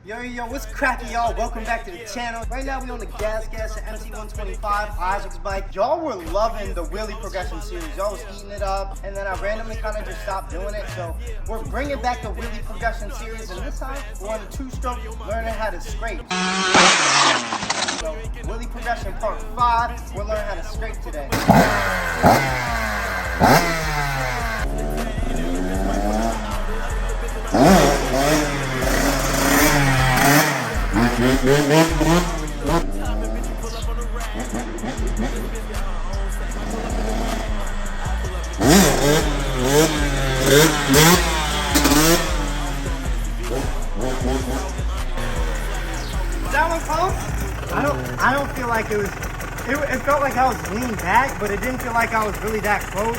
Yo, what's cracking, y'all? Welcome back to the channel. Right now, we on the Gas MC125 Isaac's bike. Y'all were loving the Wheelie progression series. Y'all was eating it up, and then I randomly kind of just stopped doing it. So we're bringing back the Wheelie progression series, and this time we're on the two-stroke, learning how to scrape. So Wheelie progression part 5, we're learning how to scrape today. That one close? I don't feel like it was. It felt like I was leaning back, but it didn't feel like I was really that close.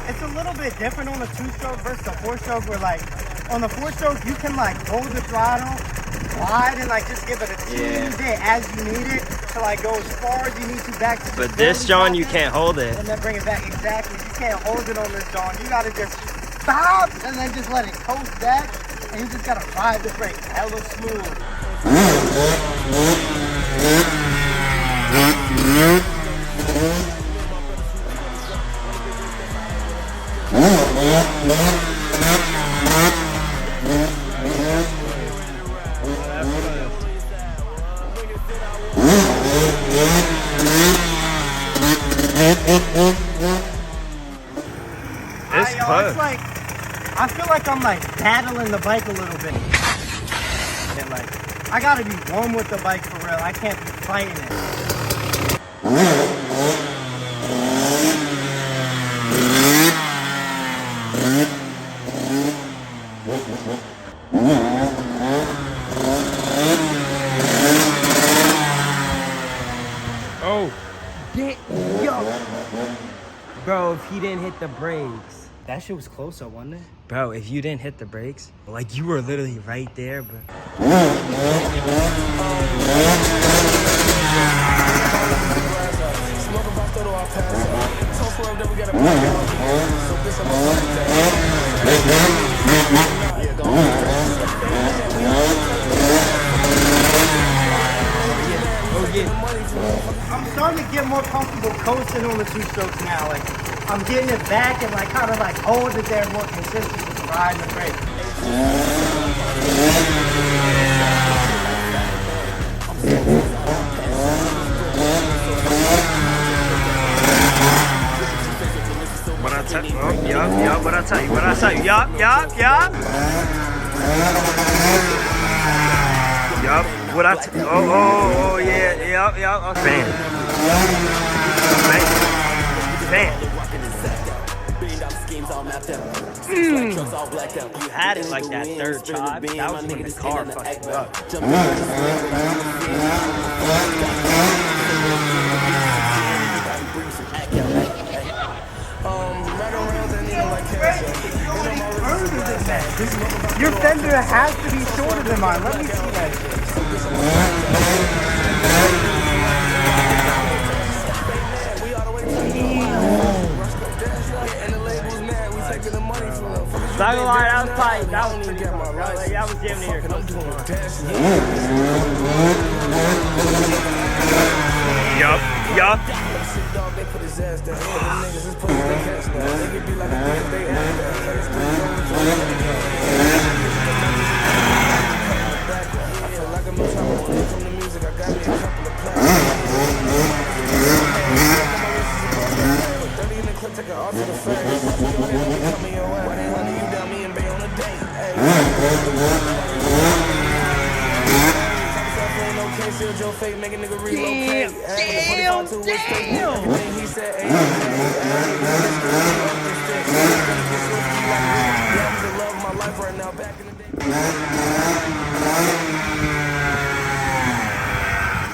It's a little bit different on the two-stroke versus the four-stroke, where like on the four-stroke you can like hold the throttle wide and like just give it a teeny bit as you need it to like go as far as you need to back to. But this John, you can't hold it. And then bring it back. Exactly. You can't hold it on this John. You gotta just stop and then just let it coast back, and you just gotta ride the brake hella smooth. It's close. It's like, I feel like I'm like battling the bike a little bit. And like, I gotta be one with the bike for real. I can't be fighting it. Oh. Yo. Bro, if he didn't hit the brakes. That shit was closer, wasn't it? Bro, if you didn't hit the brakes, like you were literally right there, bro. I'm starting to get more comfortable coasting on the two strokes now. Like, I'm getting it back and like kind of like hold it there more consistent with riding the brake. What I tell you? Oh, yup. What I tell you? Yup. Yup. What I tell you? Oh, yeah. Yup. Bam. You had it like that third try. That was when the car fucked you up. Your fender has to be shorter than mine. Let me see that. Not gonna lie, that was tight. That was pretty cool. That was damn near Yup.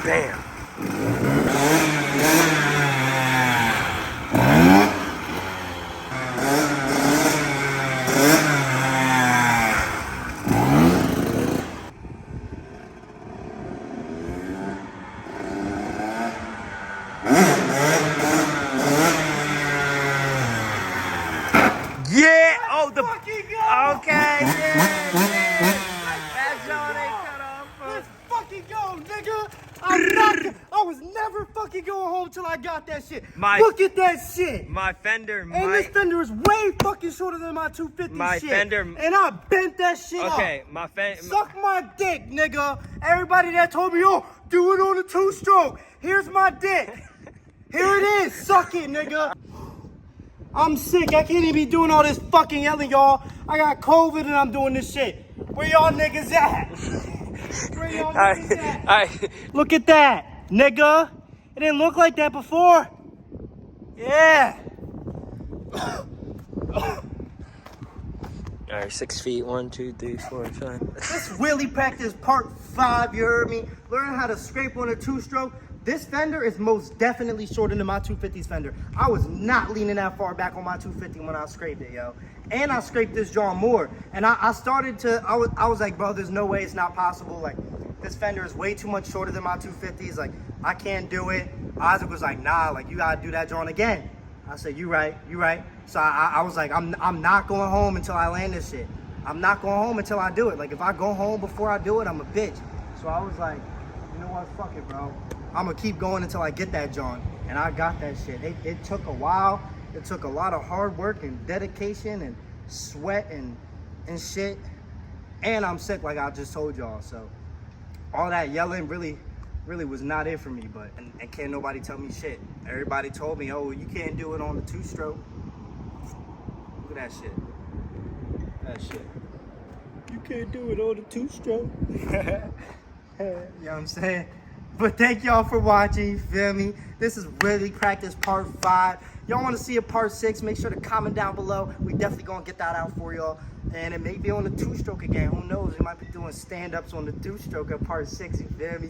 Damn. Oh, the fucking go! Okay, yeah. That John ain't cut off. Let's fucking go, nigga! I was never fucking going home till I got that shit. Look at that shit! My fender, And this fender is way fucking shorter than my 250 my shit. fender. And I bent that shit Okay, up. my fender. Suck my dick, nigga. Everybody that told me, oh, do it on a 2-stroke. Here's my dick. Here it is. Suck it, nigga. I'm sick. I can't even be doing all this fucking yelling, y'all. I got COVID and I'm doing this shit. Where y'all niggas at? Where y'all niggas at? Look at that, nigga. It didn't look like that before. Yeah. All right, 6 feet. 1, 2, 3, 4, 5. This wheelie practice part 5, you heard me? Learn how to scrape on a 2-stroke. This fender is most definitely shorter than my 250's fender. I was not leaning that far back on my 250 when I scraped it, yo. And I scraped this John more. And I was like, bro, there's no way it's not possible. Like, this fender is way too much shorter than my 250's. Like, I can't do it. Isaac was like, nah, like, you gotta do that John again. I said, you right. So I was like, I'm not going home until I land this shit. I'm not going home until I do it. Like, if I go home before I do it, I'm a bitch. So I was like, you know what, fuck it, bro. I'm gonna keep going until I get that John. And I got that shit. It took a while. It took a lot of hard work and dedication and sweat and shit. And I'm sick, like I just told y'all. So all that yelling really was not it for me. But and can't nobody tell me shit. Everybody told me, oh, you can't do it on the 2-stroke. Look at that shit. That shit. You can't do it on the 2-stroke. You know what I'm saying? But thank y'all for watching, you feel me? This is Wheelie Practice Part 5. Y'all want to see a Part 6, make sure to comment down below. We definitely going to get that out for y'all. And it may be on the 2-stroke again. Who knows? We might be doing stand-ups on the 2-stroke at Part 6, you feel me?